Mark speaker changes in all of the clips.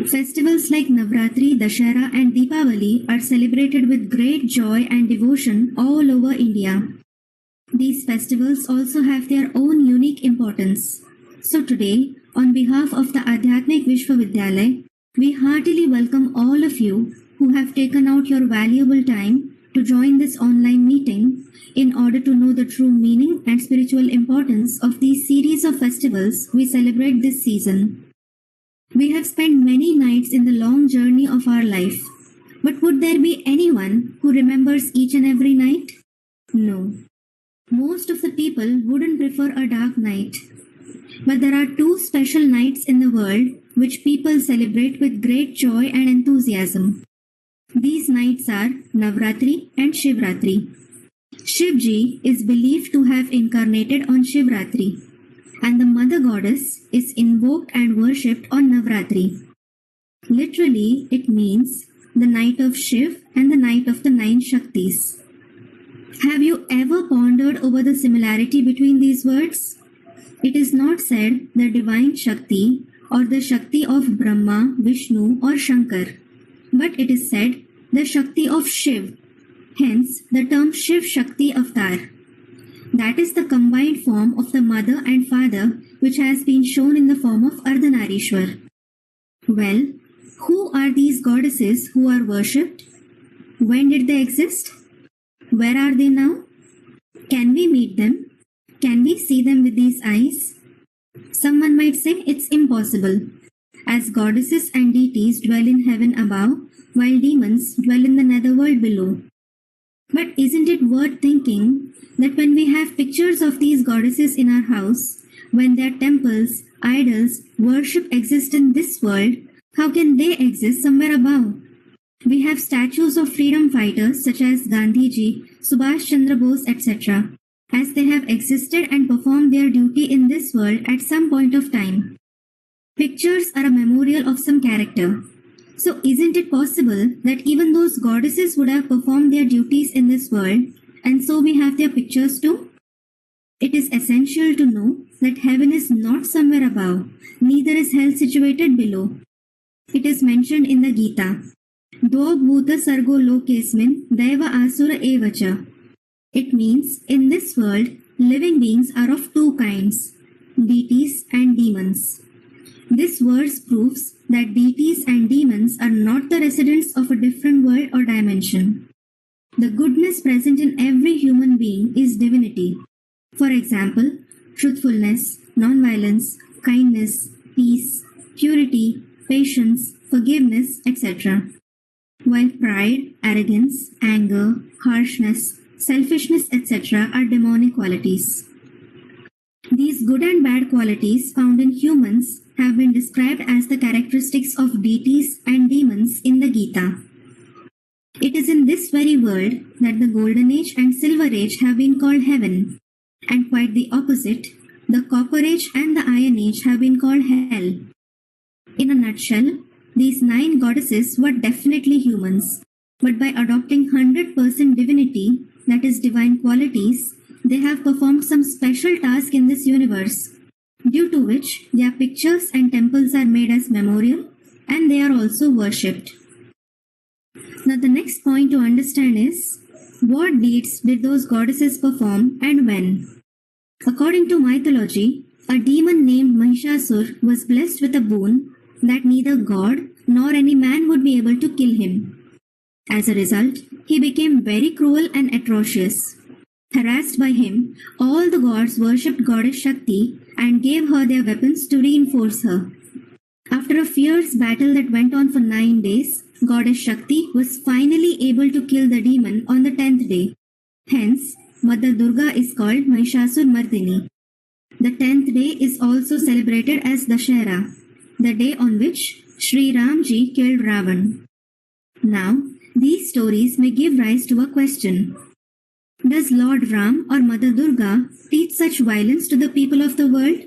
Speaker 1: Festivals like Navratri, Dusshera, and Deepavali are celebrated with great joy and devotion all over India. These festivals also have their own unique importance. So today, on behalf of the Adhyatmik Vishwavidyalay, we heartily welcome all of you who have taken out your valuable time to join this online meeting in order to know the true meaning and spiritual importance of these series of festivals we celebrate this season. We have spent many nights in the long journey of our life, but would there be anyone who remembers each and every night? No. Most of the people wouldn't prefer a dark night. But there are two special nights in the world which people celebrate with great joy and enthusiasm. These nights are Navratri and Shivratri. Shivji is believed to have incarnated on Shivratri, and the mother goddess is invoked and worshipped on Navratri. Literally, it means the night of Shiv and the night of the 9 Shaktis. Have you ever pondered over the similarity between these words? It is not said the divine Shakti or the Shakti of Brahma, Vishnu or Shankar, but it is said the Shakti of Shiv, hence the term Shiv Shakti Avatar. That is the combined form of the mother and father which has been shown in the form of Ardhanarishwar. Well, who are these goddesses who are worshipped? When did they exist? Where are they now? Can we meet them? Can we see them with these eyes? Someone might say it's impossible, as goddesses and deities dwell in heaven above, while demons dwell in the netherworld below. But isn't it worth thinking that when we have pictures of these goddesses in our house, when their temples, idols, worship exist in this world, how can they exist somewhere above? We have statues of freedom fighters such as Gandhiji, Subhash Chandra Bose, etc., as they have existed and performed their duty in this world at some point of time. Pictures are a memorial of some character. So isn't it possible that even those goddesses would have performed their duties in this world, and so we have their pictures too? It is essential to know that heaven is not somewhere above, neither is hell situated below. It is mentioned in the Gita. Dvo bhuta sargo lokesmin daiva asura evacha. It means in this world, living beings are of two kinds, deities and demons. This verse proves that deities and demons are not the residents of a different world or dimension. The goodness present in every human being is divinity. For example, truthfulness, non-violence, kindness, peace, purity, patience, forgiveness, etc. While pride, arrogance, anger, harshness, selfishness, etc. are demonic qualities. These good and bad qualities found in humans have been described as the characteristics of deities and demons in the Gita. It is in this very world that the Golden Age and Silver Age have been called heaven, and quite the opposite, the Copper Age and the Iron Age have been called hell. In a nutshell, these 9 goddesses were definitely humans, but by adopting 100% divinity, that is divine qualities, they have performed some special task in this universe, due to which their pictures and temples are made as memorial and they are also worshipped. Now the next point to understand is, what deeds did those goddesses perform and when? According to mythology, a demon named Mahishasur was blessed with a boon that neither God nor any man would be able to kill him. As a result, he became very cruel and atrocious. Harassed by him, all the gods worshipped goddess Shakti and gave her their weapons to reinforce her. After a fierce battle that went on for 9 days, goddess Shakti was finally able to kill the demon on the 10th day. Hence, Mother Durga is called Mahishasur Mardini. The 10th day is also celebrated as Dusshera, the day on which Sri Ramji killed Ravan. Now, these stories may give rise to a question. Does Lord Ram or Mother Durga teach such violence to the people of the world?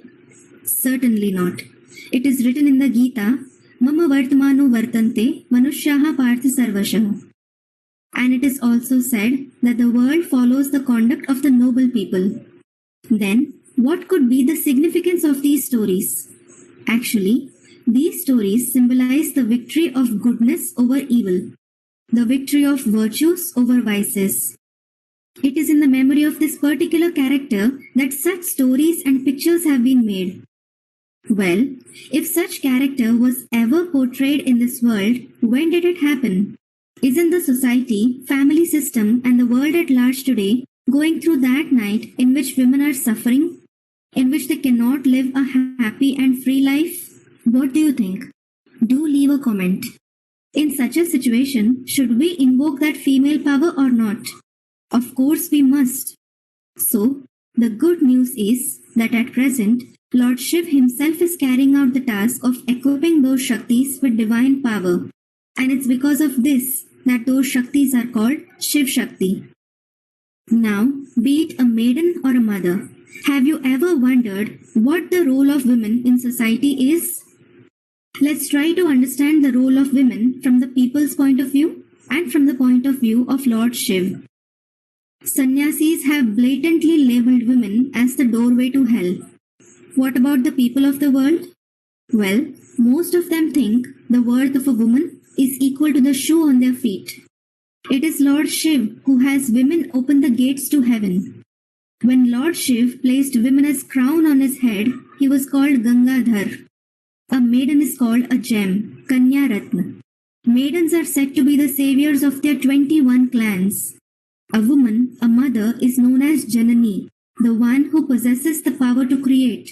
Speaker 1: Certainly not. It is written in the Gita, Mama Vartamano Vartante Manushyaha Partha Sarvashaha. And it is also said that the world follows the conduct of the noble people. Then, what could be the significance of these stories? Actually, These stories symbolize the victory of goodness over evil, the victory of virtues over vices. It is in the memory of this particular character that such stories and pictures have been made. Well, if such character was ever portrayed in this world, when did it happen? Isn't the society, family system, and the world at large today going through that night in which women are suffering, in which they cannot live a happy and free life? What do you think? Do leave a comment. In such a situation, should we invoke that female power or not? Of course we must. So, the good news is that at present, Lord Shiv himself is carrying out the task of equipping those Shaktis with divine power. And it's because of this that those Shaktis are called Shiv Shakti. Now, be it a maiden or a mother, have you ever wondered what the role of women in society is? Let's try to understand the role of women from the people's point of view and from the point of view of Lord Shiv. Sannyasis have blatantly labeled women as the doorway to hell. What about the people of the world? Well, most of them think the worth of a woman is equal to the shoe on their feet. It is Lord Shiv who has women open the gates to heaven. When Lord Shiv placed women as crown on his head, he was called Gangadhar. A maiden is called a gem, Kanya Ratna. Maidens are said to be the saviors of their 21 clans. A woman, a mother, is known as Janani, the one who possesses the power to create,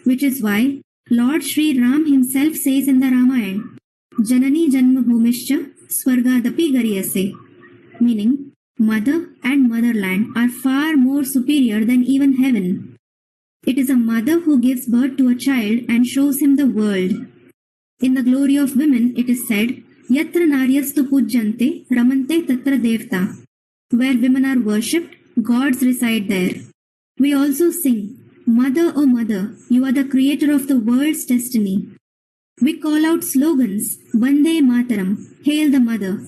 Speaker 1: which is why Lord Sri Ram himself says in the Ramayana, Janani Janma Bhumishcha Swargadapi Gariyase, meaning mother and motherland are far more superior than even heaven. It is a mother who gives birth to a child and shows him the world. In the glory of women, it is said, Yatra Naryastu Pujjante Ramante Tatra Devta. Where women are worshipped, gods reside there. We also sing, Mother, O Mother, you are the creator of the world's destiny. We call out slogans, Vande Mataram, Hail the Mother,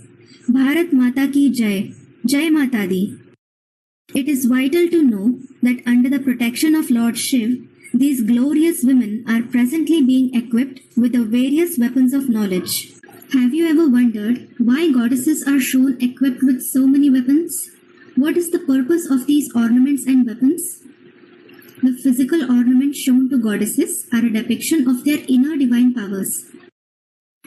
Speaker 1: Bharat Mata Ki Jai, Jai Mata Di. It is vital to know that under the protection of Lord Shiv, these glorious women are presently being equipped with the various weapons of knowledge. Have you ever wondered why goddesses are shown equipped with so many weapons? What is the purpose of these ornaments and weapons? The physical ornaments shown to goddesses are a depiction of their inner divine powers.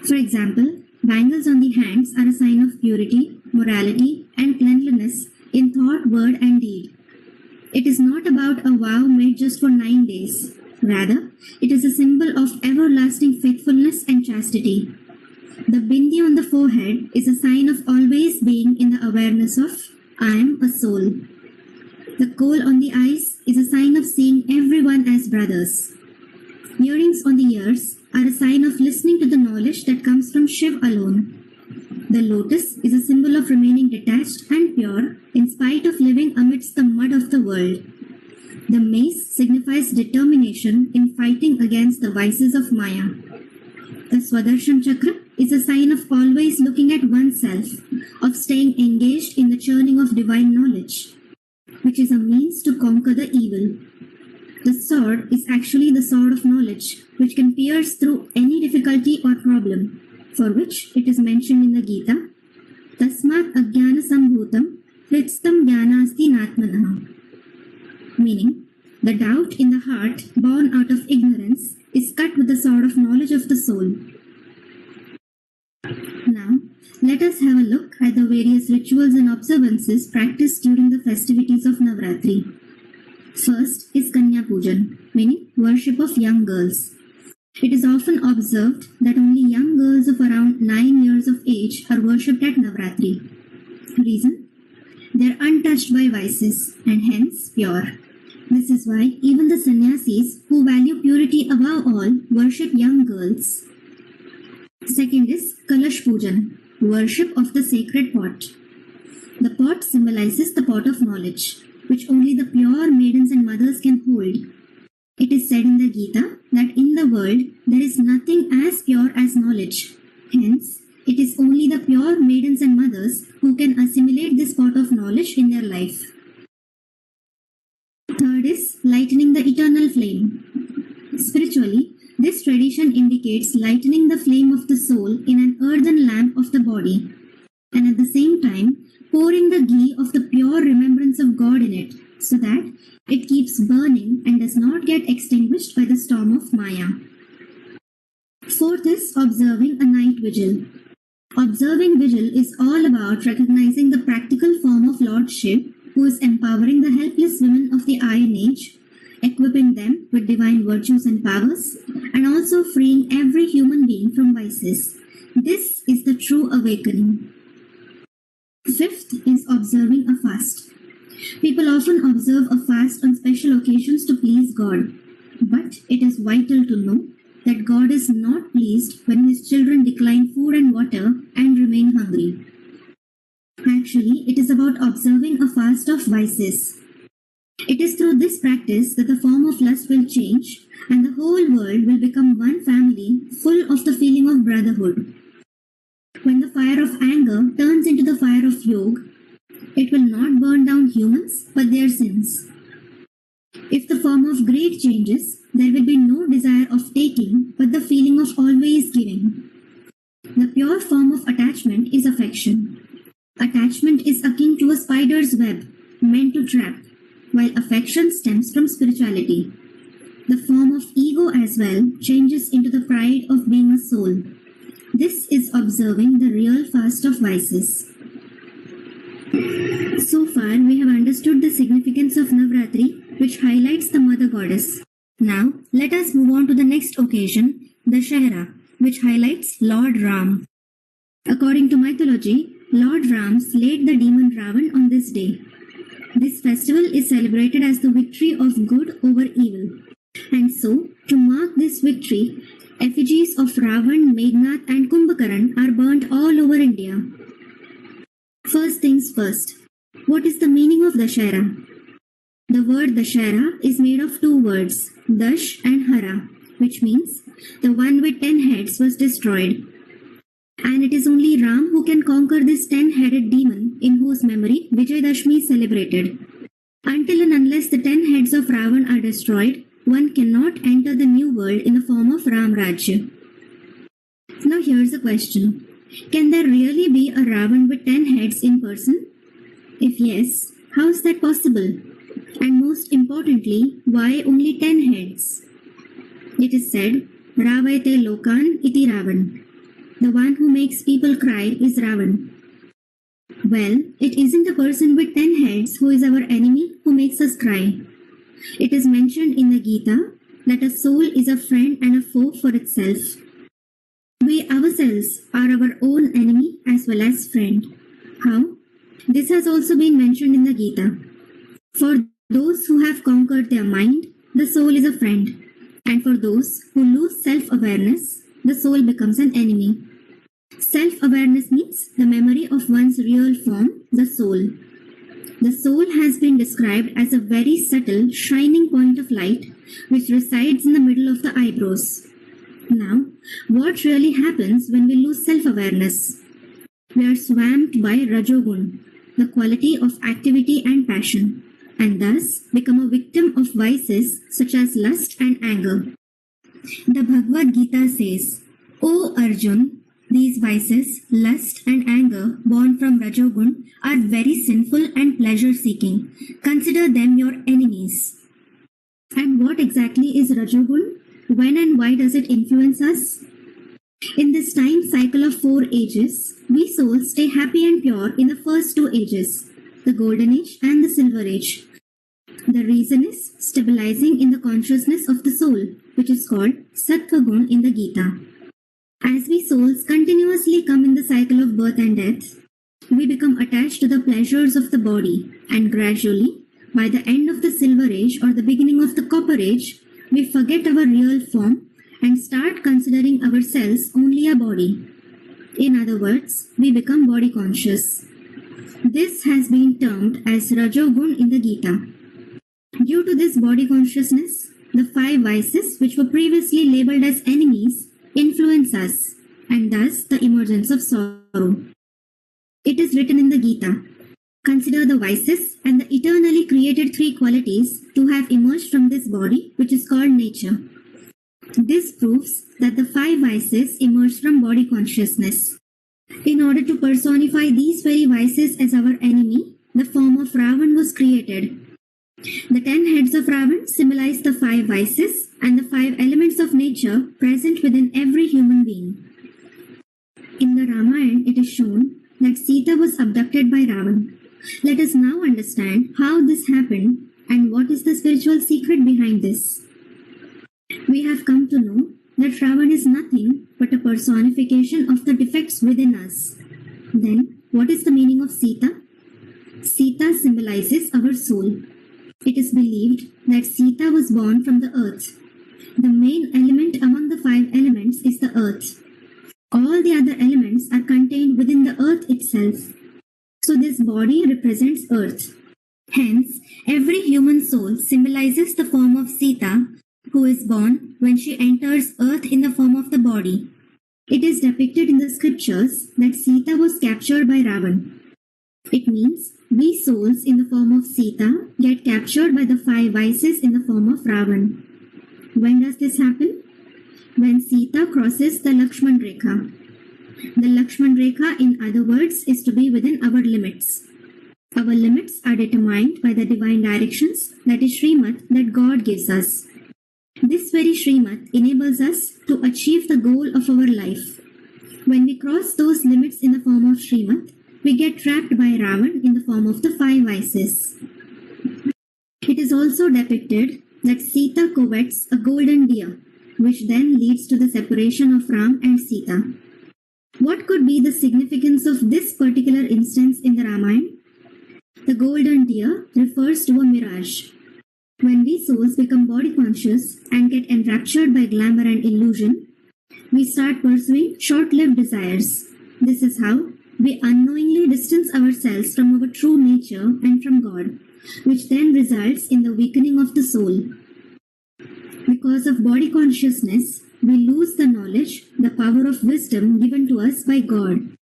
Speaker 1: For example, bangles on the hands are a sign of purity, morality, and cleanliness in thought, word, and deed. It is not about a vow made just for 9 days. Rather, it is a symbol of everlasting faithfulness and chastity. The bindi on the forehead is a sign of always being in the awareness of I am a soul. The kohl on the eyes is a sign of seeing everyone as brothers. Earrings on the ears are a sign of listening to the knowledge that comes from Shiv alone. The lotus is a symbol of remaining detached and pure in spite of living amidst the mud of the world. The mace signifies determination in fighting against the vices of Maya. The Swadarshana Chakra is a sign of always looking at oneself, of staying engaged in the churning of divine knowledge, which is a means to conquer the evil. The sword is actually the sword of knowledge, which can pierce through any difficulty or problem, for which it is mentioned in the Gita, Tasmat Ajnana Sambhutam Hritstam Jnanasti Natmanaha, meaning, the doubt in the heart born out of ignorance is cut with the sword of knowledge of the soul. Now, let us have a look at the various rituals and observances practiced during the festivities of Navratri. First is Kanya Pujan, meaning worship of young girls. It is often observed that only young girls of around 9 years of age are worshipped at Navratri. Reason? They are untouched by vices and hence pure. This is why even the sannyasis who value purity above all worship young girls. Second is Kalash Pujan, worship of the sacred pot. The pot symbolizes the pot of knowledge, which only the pure maidens and mothers can hold. It is said in the Gita that in the world there is nothing as pure as knowledge. Hence, it is only the pure maidens and mothers who can assimilate this pot of knowledge in their life. Third is lightening the eternal flame. Spiritually, This tradition indicates lightening the flame of the soul in an earthen lamp of the body, and at the same time pouring the ghee of the pure remembrance of God in it, so that it keeps burning and does not get extinguished by the storm of Maya. Fourth is observing a night vigil. Observing vigil is all about recognizing the practical form of Lord Shiv, who is empowering the helpless women of the Iron Age, equipping them with divine virtues and powers, and also freeing every human being from vices. This is the true awakening. Fifth is observing a fast. People often observe a fast on special occasions to please God, but it is vital to know that God is not pleased when His children decline food and water and remain hungry. Actually, it is about observing a fast of vices. It is through this practice that the form of lust will change and the whole world will become one family full of the feeling of brotherhood. When the fire of anger turns into the fire of yoga, it will not burn down humans but their sins. If the form of greed changes, there will be no desire of taking but the feeling of always giving. The pure form of attachment is affection. Attachment is akin to a spider's web, meant to trap, while affection stems from spirituality. The form of ego as well changes into the pride of being a soul. This is observing the real fast of vices. So far, we have understood the significance of Navratri, which highlights the Mother Goddess. Now, let us move on to the next occasion, Dusshera, which highlights Lord Ram. According to mythology, Lord Ram slayed the demon Ravan on this day. This festival is celebrated as the victory of good over evil. And so, to mark this victory, effigies of Ravan, Meghnad and Kumbhakaran are burnt all over India. First things first, what is the meaning of Dusshera? The word Dusshera is made of two words, Dash and Hara, which means the one with 10 heads was destroyed. And it is only Ram who can conquer this 10-headed demon in whose memory Vijayadashmi is celebrated. Until and unless the 10 heads of Ravan are destroyed, one cannot enter the new world in the form of Ram Rajya. Now here's the question. Can there really be a Ravan with 10 heads in person? If yes, how is that possible? And most importantly, why only 10 heads? It is said, Ravaite Lokan iti Ravan. The one who makes people cry is Ravan. Well, it isn't a person with 10 heads who is our enemy who makes us cry. It is mentioned in the Gita that a soul is a friend and a foe for itself. We ourselves are our own enemy as well as friend. How? This has also been mentioned in the Gita. For those who have conquered their mind, the soul is a friend. And for those who lose self-awareness, the soul becomes an enemy. Self-awareness means the memory of one's real form, the soul. The soul has been described as a very subtle, shining point of light which resides in the middle of the eyebrows. Now, what really happens when we lose self-awareness? We are swamped by Rajogun, the quality of activity and passion, and thus become a victim of vices such as lust and anger. The Bhagavad Gita says, O Arjun, these vices, lust and anger born from Rajogun are very sinful and pleasure-seeking. Consider them your enemies. And what exactly is Rajogun? When and why does it influence us? In this time cycle of 4 ages, we souls stay happy and pure in the first 2 ages, the Golden Age and the Silver Age. The reason is stabilizing in the consciousness of the soul, which is called Sattva Gun in the Gita. As we souls continuously come in the cycle of birth and death, we become attached to the pleasures of the body, and gradually, by the end of the Silver Age or the beginning of the Copper Age, we forget our real form and start considering ourselves only a body. In other words, we become body conscious. This has been termed as Rajogun in the Gita. Due to this body consciousness, the 5 vices which were previously labeled as enemies influence us, and thus the emergence of sorrow. It is written in the Gita, consider the vices and the eternally created 3 qualities to have emerged from this body which is called nature. This proves that the five vices emerge from body consciousness. In order to personify these very vices as our enemy, the form of Ravan was created. The 10 heads of Ravan symbolize the five vices and the five elements of nature present within every human being. In the Ramayana, it is shown that Sita was abducted by Ravan. Let us now understand how this happened and what is the spiritual secret behind this. We have come to know that Ravan is nothing but a personification of the defects within us. Then, what is the meaning of Sita? Sita symbolizes our soul. It is believed that Sita was born from the earth. The main element among the five elements is the earth. All the other elements are contained within the earth itself. So this body represents earth. Hence, every human soul symbolizes the form of Sita, who is born when she enters earth in the form of the body. It is depicted in the scriptures that Sita was captured by Ravan. It means we souls in the form of Sita get captured by the five vices in the form of Ravan. When does this happen? When Sita crosses the Lakshman Rekha. The Lakshman Rekha, in other words, is to be within our limits. Our limits are determined by the divine directions, that is Srimad, that God gives us. This very Srimad enables us to achieve the goal of our life. When we cross those limits in the form of Srimad, we get trapped by Ravan in the form of the five vices. It is also depicted that Sita covets a golden deer, which then leads to the separation of Ram and Sita. What could be the significance of this particular instance in the Ramayana? The golden deer refers to a mirage. When we souls become body conscious and get enraptured by glamour and illusion, we start pursuing short-lived desires. This is how we unknowingly distance ourselves from our true nature and from God, which then results in the weakening of the soul. Because of body consciousness, we lose the knowledge, the power of wisdom given to us by God.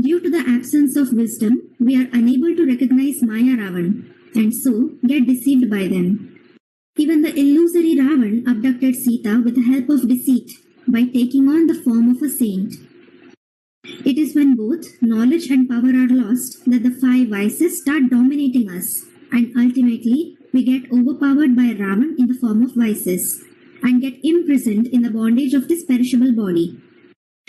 Speaker 1: Due to the absence of wisdom, we are unable to recognize Maya Ravan and so get deceived by them. Even the illusory Ravan abducted Sita with the help of deceit by taking on the form of a saint. It is when both knowledge and power are lost that the five vices start dominating us, and ultimately we get overpowered by Ravan in the form of vices and get imprisoned in the bondage of this perishable body.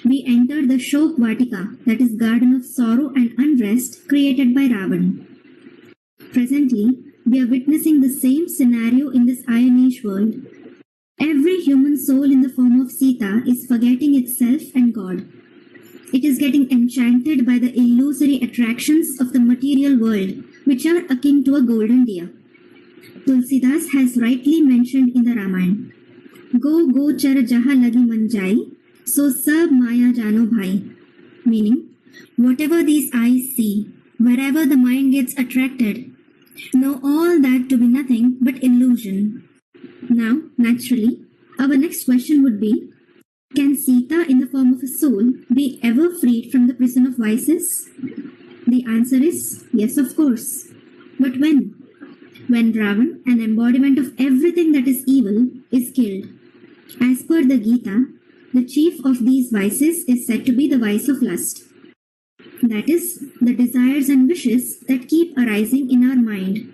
Speaker 1: We enter the Shok Vatika, that is garden of sorrow and unrest created by Ravan. Presently, we are witnessing the same scenario in this Ironish world. Every human soul in the form of Sita is forgetting itself and God. It is getting enchanted by the illusory attractions of the material world, which are akin to a golden deer. Tulsidas has rightly mentioned in the Ramayana, Go char jaha lagi manjai, so sab maya jano bhai. Meaning, whatever these eyes see, wherever the mind gets attracted, know all that to be nothing but illusion. Now, naturally, our next question would be, can Sita in the form of a soul be ever freed from the prison of vices? The answer is yes, of course. But when? When Ravan, an embodiment of everything that is evil, is killed. As per the Gita, the chief of these vices is said to be the vice of lust. That is, the desires and wishes that keep arising in our mind.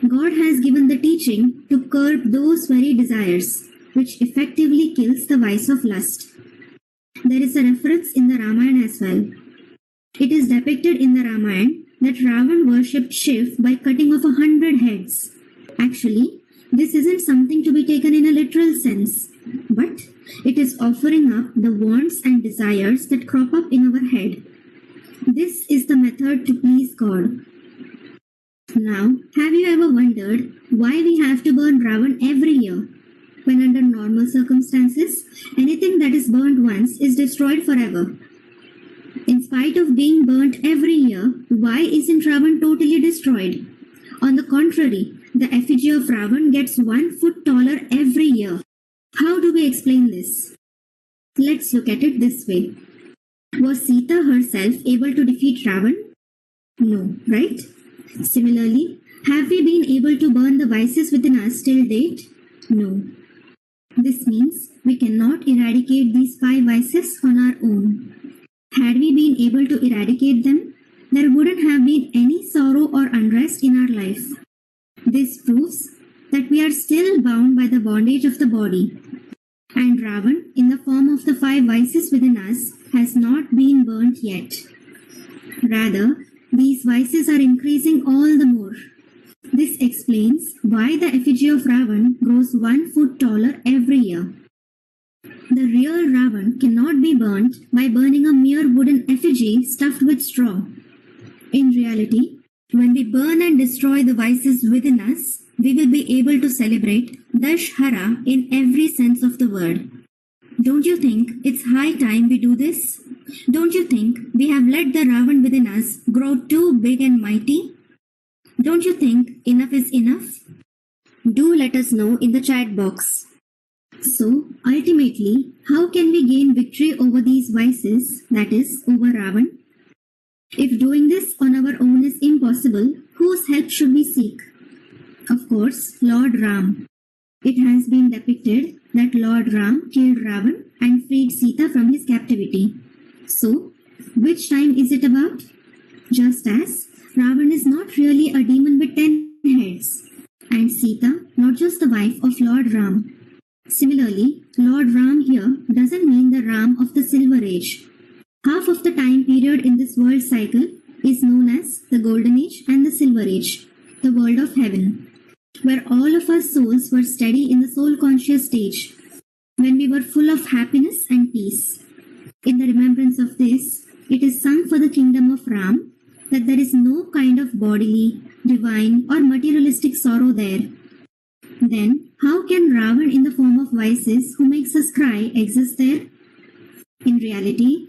Speaker 1: God has given the teaching to curb those very desires, which effectively kills the vice of lust. There is a reference in the Ramayana as well. It is depicted in the Ramayana that Ravan worshipped Shiv by cutting off 100 heads. Actually, this isn't something to be taken in a literal sense, but it is offering up the wants and desires that crop up in our head. This is the method to please God. Now, have you ever wondered why we have to burn Ravan every year? When under normal circumstances, anything that is burnt once is destroyed forever. In spite of being burnt every year, why isn't Ravan totally destroyed? On the contrary, the effigy of Ravan gets 1 foot taller every year. How do we explain this? Let's look at it this way. Was Sita herself able to defeat Ravan? No, right? Similarly, have we been able to burn the vices within us till date? No. This means we cannot eradicate these five vices on our own. Had we been able to eradicate them, there wouldn't have been any sorrow or unrest in our life. This proves that we are still bound by the bondage of the body. And Ravan, in the form of the five vices within us, has not been burnt yet. Rather, these vices are increasing all the more. This explains why the effigy of Ravan grows 1 foot taller every year. The real Ravan cannot be burnt by burning a mere wooden effigy stuffed with straw. In reality, when we burn and destroy the vices within us, we will be able to celebrate Dusshera in every sense of the word. Don't you think it's high time we do this? Don't you think we have let the Ravan within us grow too big and mighty? Don't you think enough is enough? Do let us know in the chat box. So, ultimately, how can we gain victory over these vices, that is, over Ravan? If doing this on our own is impossible, whose help should we seek? Of course, Lord Ram. It has been depicted that Lord Ram killed Ravan and freed Sita from his captivity. So, which time is it about? Just as Ravan is not really a demon with 10 heads, and Sita not just the wife of Lord Ram. Similarly, Lord Ram here doesn't mean the Ram of the Silver Age. Half of the time period in this world cycle is known as the Golden Age and the Silver Age, the world of heaven, where all of our souls were steady in the soul conscious stage, when we were full of happiness and peace. In the remembrance of this, it is sung for the kingdom of Ram that there is no kind of bodily, divine, or materialistic sorrow there. Then, how can Ravan in the form of vices who makes us cry exist there? In reality,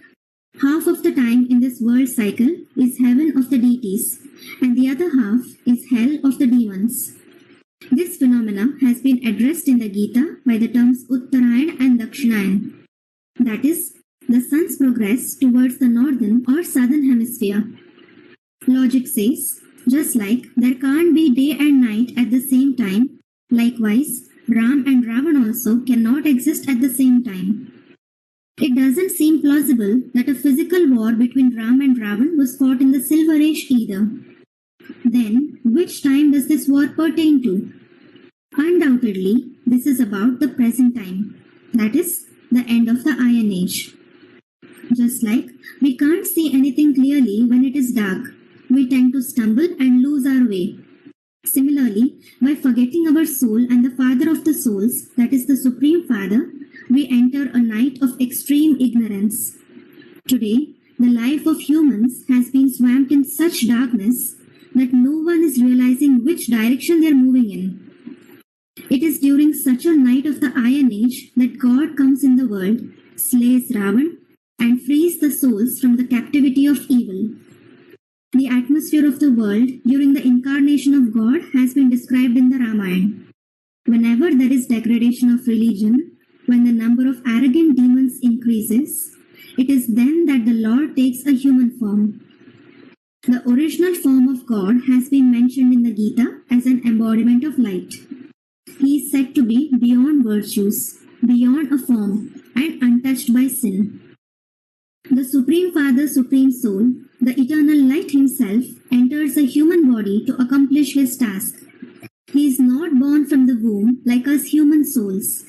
Speaker 1: half of the time in this world cycle is heaven of the deities, and the other half is hell of the demons. This phenomena has been addressed in the Gita by the terms Uttarayan and Dakshinayan. That is, the sun's progress towards the northern or southern hemisphere. Logic says, just like there can't be day and night at the same time, likewise, Ram and Ravan also cannot exist at the same time. It doesn't seem plausible that a physical war between Ram and Ravan was fought in the Silver Age either. Then, which time does this war pertain to? Undoubtedly, this is about the present time, that is, the end of the Iron Age. Just like we can't see anything clearly when it is dark, we tend to stumble and lose our way. Similarly, by forgetting our soul and the Father of the souls, that is the Supreme Father, we enter a night of extreme ignorance. Today, the life of humans has been swamped in such darkness that no one is realizing which direction they are moving in. It is during such a night of the Iron Age that God comes in the world, slays Ravan, and frees the souls from the captivity of evil. The atmosphere of the world during the incarnation of God has been described in the Ramayana. Whenever there is degradation of religion, when the number of arrogant demons increases, it is then that the Lord takes a human form. The original form of God has been mentioned in the Gita as an embodiment of light. He is said to be beyond virtues, beyond a form, and untouched by sin. The Supreme Father, Supreme Soul, the eternal light himself, enters a human body to accomplish his task. He is not born from the womb like us human souls.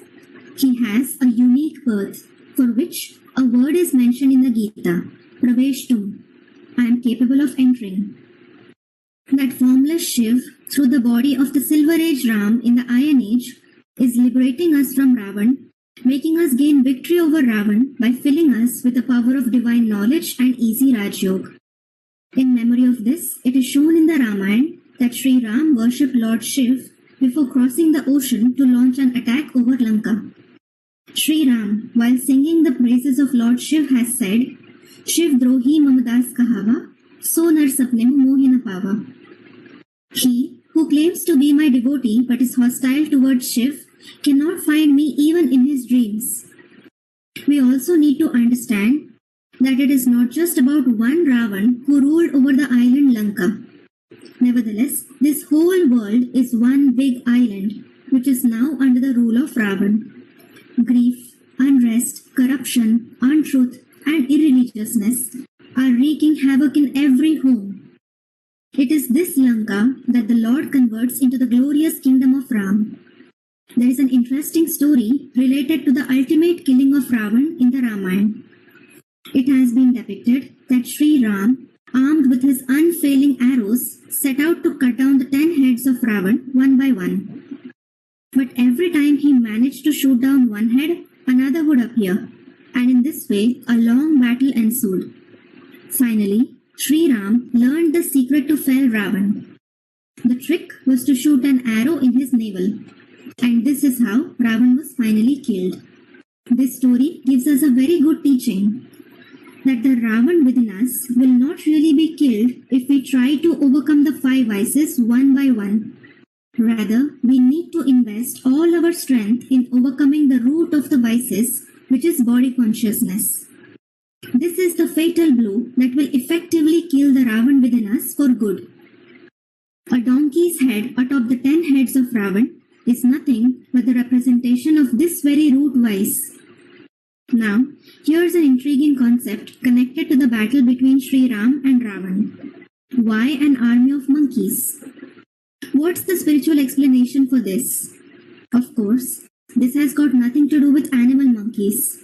Speaker 1: He has a unique birth, for which a word is mentioned in the Gita, Praveshtum. I am capable of entering. That formless Shiv, through the body of the Silver Age Ram in the Iron Age, is liberating us from Ravan, making us gain victory over Ravan by filling us with the power of divine knowledge and easy Raj Yoga. In memory of this, it is shown in the Ramayana that Sri Ram worshipped Lord Shiv before crossing the ocean to launch an attack over Lanka. Sri Ram, while singing the praises of Lord Shiv, has said, Shiv drohi mamadas kahava, so nar sapne mohina pava. He, who claims to be my devotee but is hostile towards Shiv, cannot find me even in his dreams. We also need to understand that it is not just about one Ravan who ruled over the island Lanka. Nevertheless, this whole world is one big island, which is now under the rule of Ravan. Grief, unrest, corruption, untruth, and irreligiousness are wreaking havoc in every home. It is this Lanka that the Lord converts into the glorious kingdom of Ram. There is an interesting story related to the ultimate killing of Ravan in the Ramayana. It has been depicted that Sri Ram, armed with his unfailing arrows, set out to cut down the 10 heads of Ravan one by one. But every time he managed to shoot down one head, another would appear, and in this way a long battle ensued. Finally, Sri Ram learned the secret to fell Ravan. The trick was to shoot an arrow in his navel, and this is how Ravan was finally killed. This story gives us a very good teaching that the Ravan within us will not really be killed if we try to overcome the 5 vices one by one. Rather, we need to invest all our strength in overcoming the root of the vices, which is body consciousness. This is the fatal blow that will effectively kill the Ravan within us for good. A donkey's head atop the 10 heads of Ravan is nothing but the representation of this very root vice. Now, here's an intriguing concept connected to the battle between Sri Ram and Ravan. Why an army of monkeys? What's the spiritual explanation for this? Of course, this has got nothing to do with animal monkeys.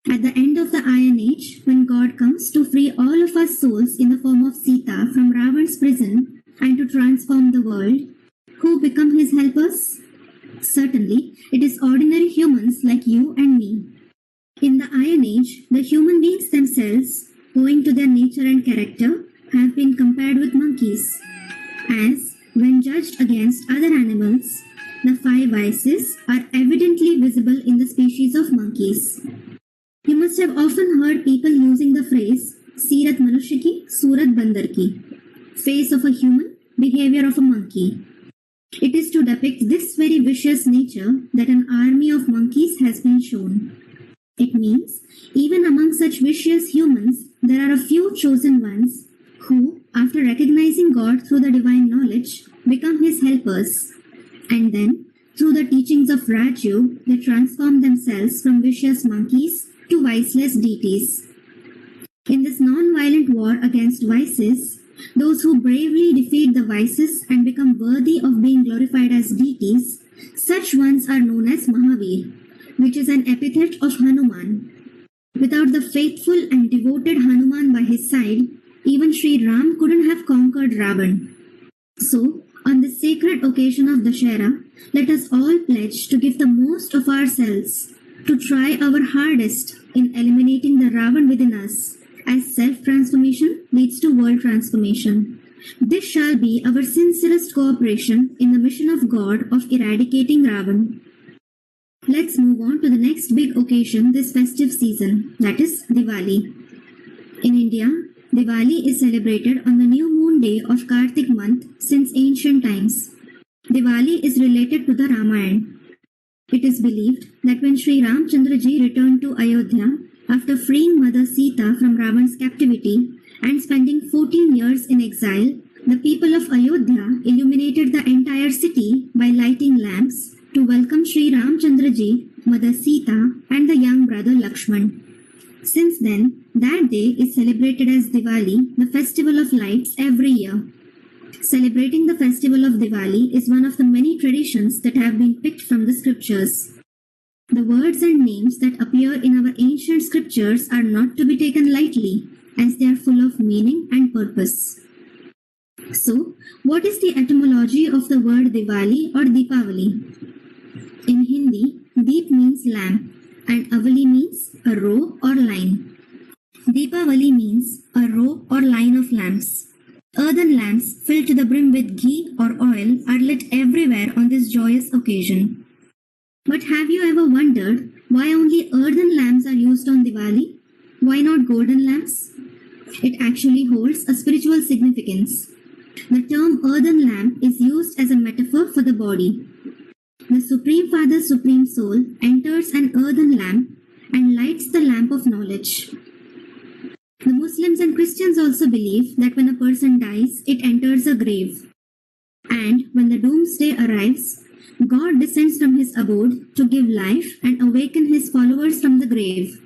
Speaker 1: At the end of the Iron Age, when God comes to free all of us souls in the form of Sita from Ravan's prison and to transform the world, who become his helpers? Certainly, it is ordinary humans like you and me. In the Iron Age, the human beings themselves, owing to their nature and character, have been compared with monkeys, as, when judged against other animals, the 5 vices are evidently visible in the species of monkeys. You must have often heard people using the phrase, Seerat Manushya ki, Surat Bandar ki, face of a human, behavior of a monkey. It is to depict this very vicious nature that an army of monkeys has been shown. It means, even among such vicious humans, there are a few chosen ones who, after recognizing God through the divine knowledge, become his helpers. And then, through the teachings of Raju, they transform themselves from vicious monkeys to viceless deities. In this non-violent war against vices, those who bravely defeat the vices and become worthy of being glorified as deities, such ones are known as Mahavir, which is an epithet of Hanuman. Without the faithful and devoted Hanuman by his side, even Sri Ram couldn't have conquered Ravan. So, on this sacred occasion of Dusshera, let us all pledge to give the most of ourselves, to try our hardest in eliminating the Ravan within us, as self-transformation leads to world transformation. This shall be our sincerest cooperation in the mission of God of eradicating Ravan. Let's move on to the next big occasion this festive season, that is Diwali. In India, Diwali is celebrated on the new moon day of Kartik month since ancient times. Diwali is related to the Ramayana. It is believed that when Sri Ramchandra ji returned to Ayodhya after freeing Mother Sita from Ravan's captivity and spending 14 years in exile, the people of Ayodhya illuminated the entire city by lighting lamps to welcome Sri Ramchandra ji, Mother Sita, and the young brother Lakshman. Since then, that day is celebrated as Diwali, the festival of lights, every year. Celebrating the festival of Diwali is one of the many traditions that have been picked from the scriptures. The words and names that appear in our ancient scriptures are not to be taken lightly, as they are full of meaning and purpose. So, what is the etymology of the word Diwali or Deepavali? In Hindi, Deep means lamp and Avali means a row or line. Deepavali means a row or line of lamps. Earthen lamps filled to the brim with ghee or oil are lit everywhere on this joyous occasion. But have you ever wondered why only earthen lamps are used on Diwali? Why not golden lamps? It actually holds a spiritual significance. The term earthen lamp is used as a metaphor for the body. The Supreme Father's Supreme Soul enters an earthen lamp and lights the lamp of knowledge. The Muslims and Christians also believe that when a person dies, it enters a grave. And when the doomsday arrives, God descends from his abode to give life and awaken his followers from the grave.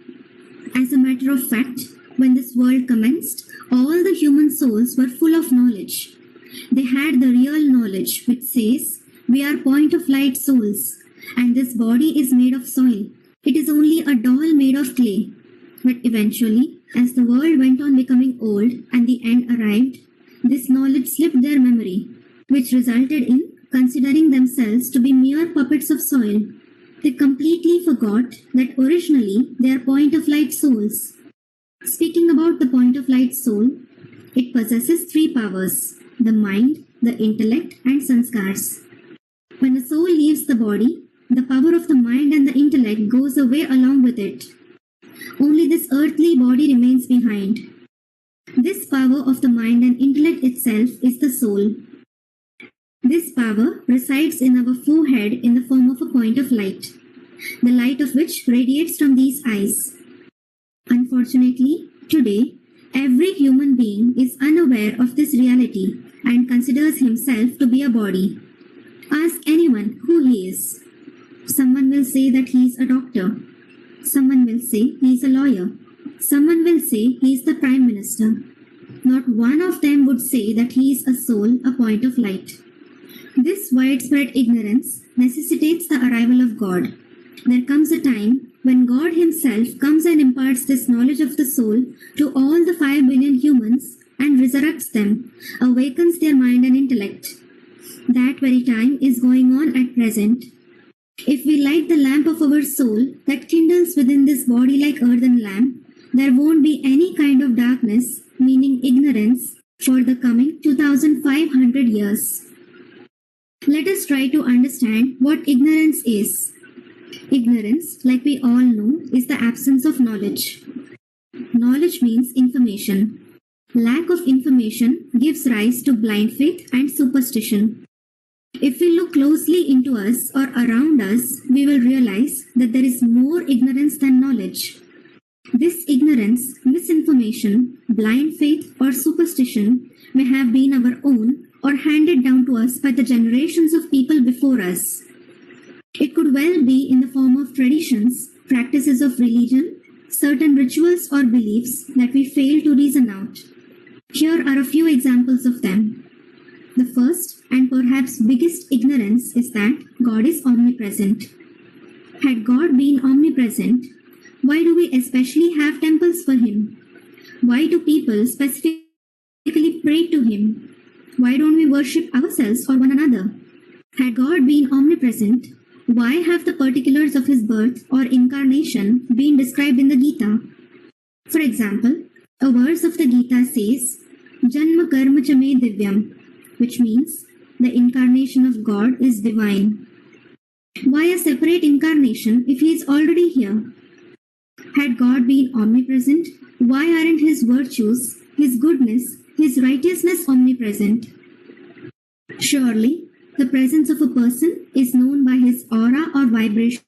Speaker 1: As a matter of fact, when this world commenced, all the human souls were full of knowledge. They had the real knowledge which says, "We are point of light souls, and this body is made of soil. It is only a doll made of clay." But eventually, as the world went on becoming old and the end arrived, this knowledge slipped their memory, which resulted in considering themselves to be mere puppets of soil. They completely forgot that originally they are point of light souls. Speaking about the point of light soul, it possesses three powers: the mind, the intellect, and sanskars. When a soul leaves the body, the power of the mind and the intellect goes away along with it. Only this earthly body remains behind. This power of the mind and intellect itself is the soul. This power resides in our forehead in the form of a point of light, the light of which radiates from these eyes. Unfortunately, today, every human being is unaware of this reality and considers himself to be a body. Ask anyone who he is. Someone will say that he is a doctor. Someone will say he is a lawyer. Someone will say he is the Prime Minister. Not one of them would say that he is a soul, a point of light. This widespread ignorance necessitates the arrival of God. There comes a time when God himself comes and imparts this knowledge of the soul to all the 5 billion humans and resurrects them, awakens their mind and intellect. That very time is going on at present. If we light the lamp of our soul that kindles within this body like earthen lamp, there won't be any kind of darkness, meaning ignorance, for the coming 2500 years. Let us try to understand what ignorance is. Ignorance, like we all know, is the absence of knowledge. Knowledge means information. Lack of information gives rise to blind faith and superstition. If we look closely into us or around us, we will realize that there is more ignorance than knowledge. This ignorance, misinformation, blind faith, or superstition may have been our own or handed down to us by the generations of people before us. It could well be in the form of traditions, practices of religion, certain rituals or beliefs that we fail to reason out. Here are a few examples of them. The first and perhaps biggest ignorance is that God is omnipresent. Had God been omnipresent, why do we especially have temples for him? Why do people specifically pray to him? Why don't we worship ourselves or one another? Had God been omnipresent, why have the particulars of his birth or incarnation been described in the Gita? For example, a verse of the Gita says, Janma karma cha me divyam, which means the incarnation of God is divine. Why a separate incarnation if he is already here? Had God been omnipresent, why aren't his virtues, his goodness, his righteousness omnipresent? Surely, the presence of a person is known by his aura or vibration.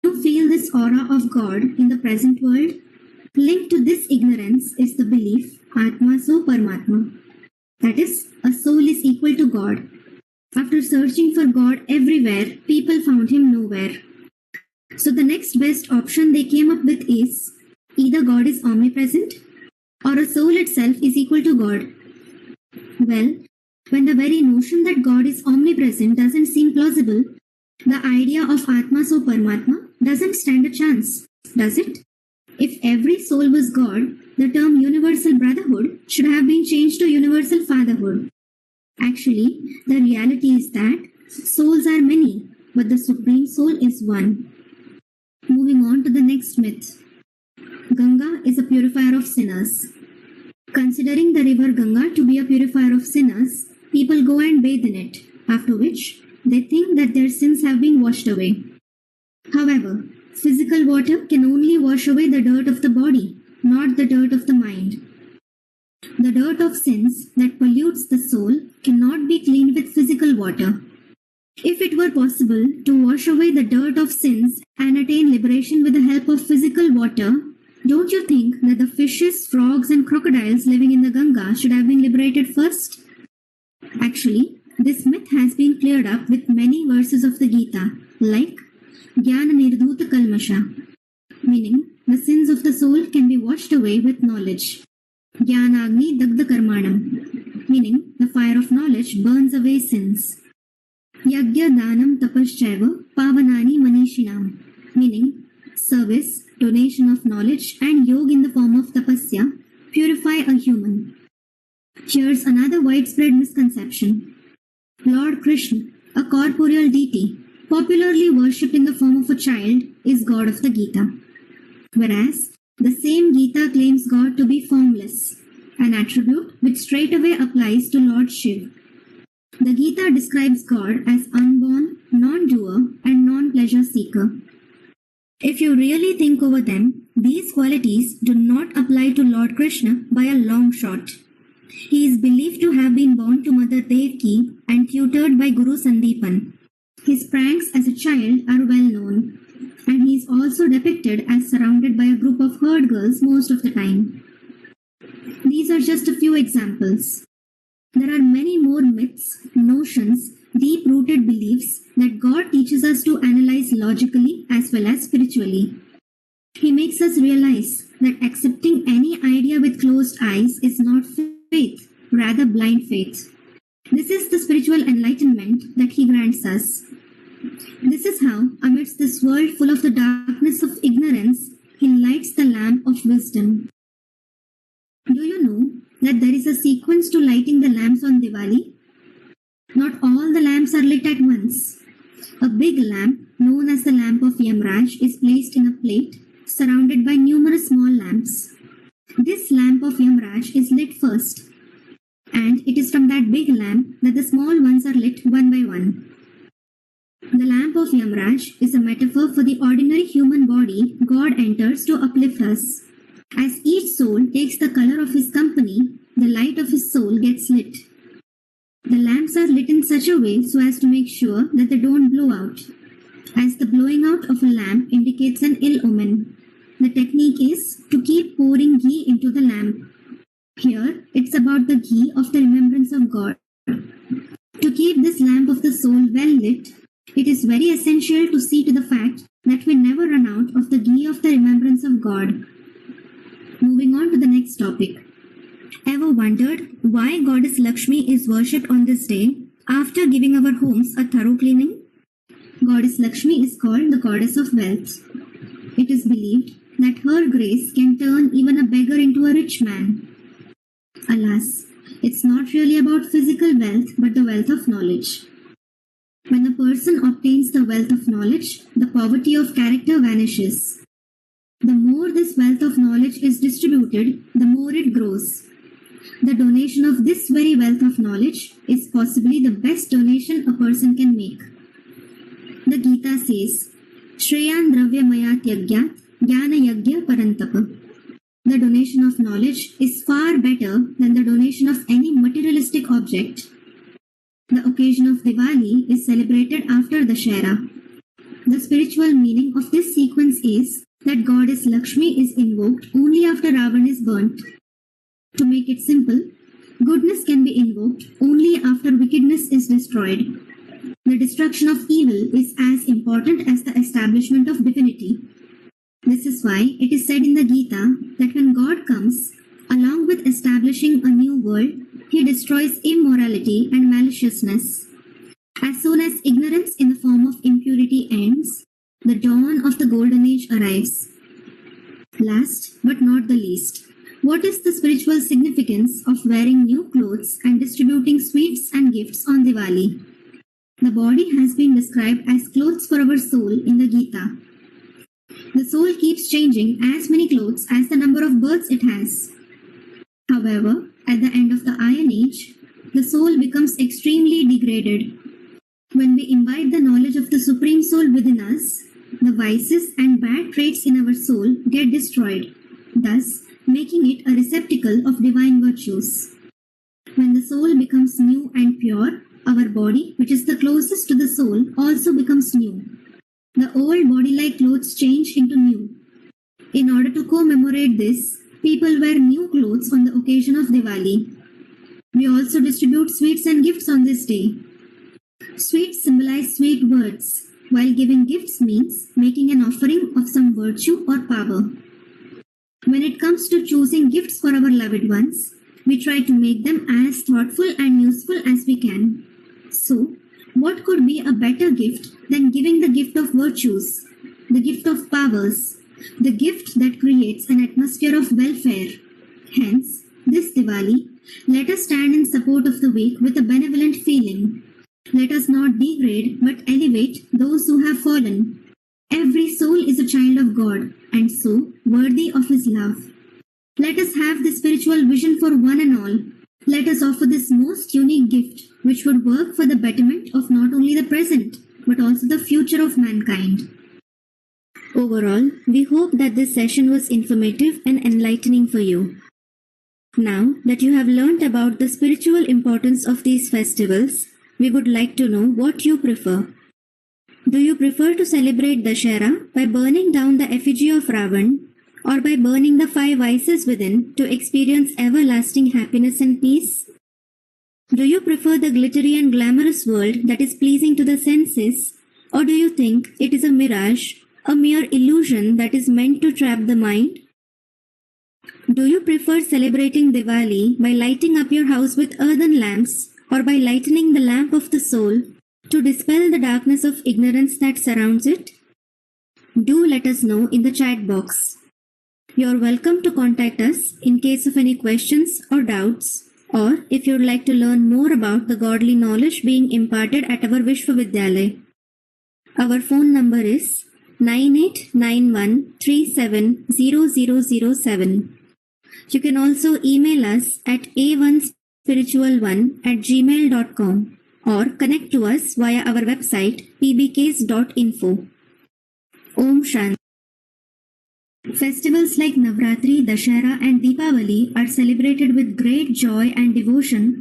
Speaker 1: To feel this aura of God in the present world, linked to this ignorance is the belief Atma so Paramatma. That is, a soul is equal to God. After searching for God everywhere, people found him nowhere. So the next best option they came up with is either God is omnipresent or a soul itself is equal to God. Well, when the very notion that God is omnipresent doesn't seem plausible, the idea of Atma so Paramatma doesn't stand a chance, does it? If every soul was God, the term universal brotherhood should have been changed to universal fatherhood. Actually, the reality is that souls are many, but the Supreme Soul is one. Moving on to the next myth. Ganga is a purifier of sinners. Considering the river Ganga to be a purifier of sinners, people go and bathe in it, after which they think that their sins have been washed away. However, physical water can only wash away the dirt of the body, not the dirt of the mind. The dirt of sins that pollutes the soul cannot be cleaned with physical water. If it were possible to wash away the dirt of sins and attain liberation with the help of physical water, don't you think that the fishes, frogs, and crocodiles living in the Ganga should have been liberated first? Actually, this myth has been cleared up with many verses of the Gita, like Jnana Nirdhuta Kalmasha, meaning the sins of the soul can be washed away with knowledge. Jnanagni Dagda Karmanam, meaning the fire of knowledge burns away sins. Yagya Danam Tapaschaiva Pavanani Manishinam, meaning service, donation of knowledge, and yoga in the form of tapasya purify a human. Here's another widespread misconception. Lord Krishna, a corporeal deity, popularly worshipped in the form of a child, is God of the Gita. Whereas, the same Gita claims God to be formless, an attribute which straightaway applies to Lord Shiva. The Gita describes God as unborn, non-doer, and non-pleasure seeker. If you really think over them, these qualities do not apply to Lord Krishna by a long shot. He is believed to have been born to Mother Devaki and tutored by Guru Sandeepan. His pranks as a child are well known, and he is also depicted as surrounded by a group of herd girls most of the time. These are just a few examples. There are many more myths, notions, deep-rooted beliefs that God teaches us to analyze logically as well as spiritually. He makes us realize that accepting any idea with closed eyes is not faith, rather blind faith. This is the spiritual enlightenment that He grants us. This is how, amidst this world full of the darkness of ignorance, He lights the lamp of wisdom. Do you know that there is a sequence to lighting the lamps on Diwali? Not all the lamps are lit at once. A big lamp, known as the lamp of Yamraj, is placed in a plate surrounded by numerous small lamps. This lamp of Yamraj is lit first, and it is from that big lamp that the small ones are lit one by one. The lamp of Yamraj is a metaphor for the ordinary human body God enters to uplift us. As each soul takes the color of his company, the light of his soul gets lit. The lamps are lit in such a way so as to make sure that they don't blow out, as the blowing out of a lamp indicates an ill omen. The technique is to keep pouring ghee into the lamp. Here, it's about the ghee of the remembrance of God. To keep this lamp of the soul well lit, it is very essential to see to the fact that we never run out of the ghee of the remembrance of God. Moving on to the next topic. Ever wondered why Goddess Lakshmi is worshipped on this day after giving our homes a thorough cleaning? Goddess Lakshmi is called the Goddess of Wealth. It is believed that her grace can turn even a beggar into a rich man. Alas, it's not really about physical wealth but the wealth of knowledge. When a person obtains the wealth of knowledge, the poverty of character vanishes. The more this wealth of knowledge is distributed, the more it grows. The donation of this very wealth of knowledge is possibly the best donation a person can make. The Gita says, Shreyan Dravya Mayat Yagyat Jnana Yagya Parantapa. The donation of knowledge is far better than the donation of any materialistic object. The occasion of Diwali is celebrated after Dusshera. The spiritual meaning of this sequence is that Goddess Lakshmi is invoked only after Ravan is burnt. To make it simple, goodness can be invoked only after wickedness is destroyed. The destruction of evil is as important as the establishment of divinity. This is why it is said in the Gita that when God comes, along with establishing a new world, He destroys immorality and maliciousness. As soon as ignorance in the form of impurity ends, the dawn of the golden age arrives. Last but not the least, what is the spiritual significance of wearing new clothes and distributing sweets and gifts on Diwali? The body has been described as clothes for our soul in the Gita. The soul keeps changing as many clothes as the number of births it has. However, at the end of the Iron Age, the soul becomes extremely degraded. When we imbibe the knowledge of the Supreme Soul within us, the vices and bad traits in our soul get destroyed, thus making it a receptacle of divine virtues. When the soul becomes new and pure, our body, which is the closest to the soul, also becomes new. The old body-like clothes change into new. In order to commemorate this, people wear new clothes on the occasion of Diwali. We We also distribute sweets and gifts on this day. Sweets symbolize sweet words, while giving gifts means making an offering of some virtue or power. When it comes to choosing gifts for our loved ones, we try to make them as thoughtful and useful as we can. So, what could be a better gift than giving the gift of virtues, the gift of powers, the gift that creates an atmosphere of welfare? Hence, this Diwali, let us stand in support of the weak with a benevolent feeling. Let us not degrade but elevate those who have fallen. Every soul is a child of God and so worthy of His love. Let us have the spiritual vision for one and all. Let us offer this most unique gift which would work for the betterment of not only the present but also the future of mankind. Overall, we hope that this session was informative and enlightening for you. Now that you have learnt about the spiritual importance of these festivals, we would like to know what you prefer. Do you prefer to celebrate Dusshera by burning down the effigy of Ravan, or by burning the 5 vices within to experience everlasting happiness and peace? Do you prefer the glittery and glamorous world that is pleasing to the senses, or do you think it is a mirage, a mere illusion that is meant to trap the mind? Do you prefer celebrating Diwali by lighting up your house with earthen lamps, or by lightening the lamp of the soul to dispel the darkness of ignorance that surrounds it? Do let us know in the chat box. You are welcome to contact us in case of any questions or doubts, or if you would like to learn more about the godly knowledge being imparted at our Vishwavidyalaya. Our phone number is 9891370007. You can also email us at a1spiritual1@gmail.com or connect to us via our website pbks.info. Om Shanti. Festivals like Navratri, Dusshera and Deepavali are celebrated with great joy and devotion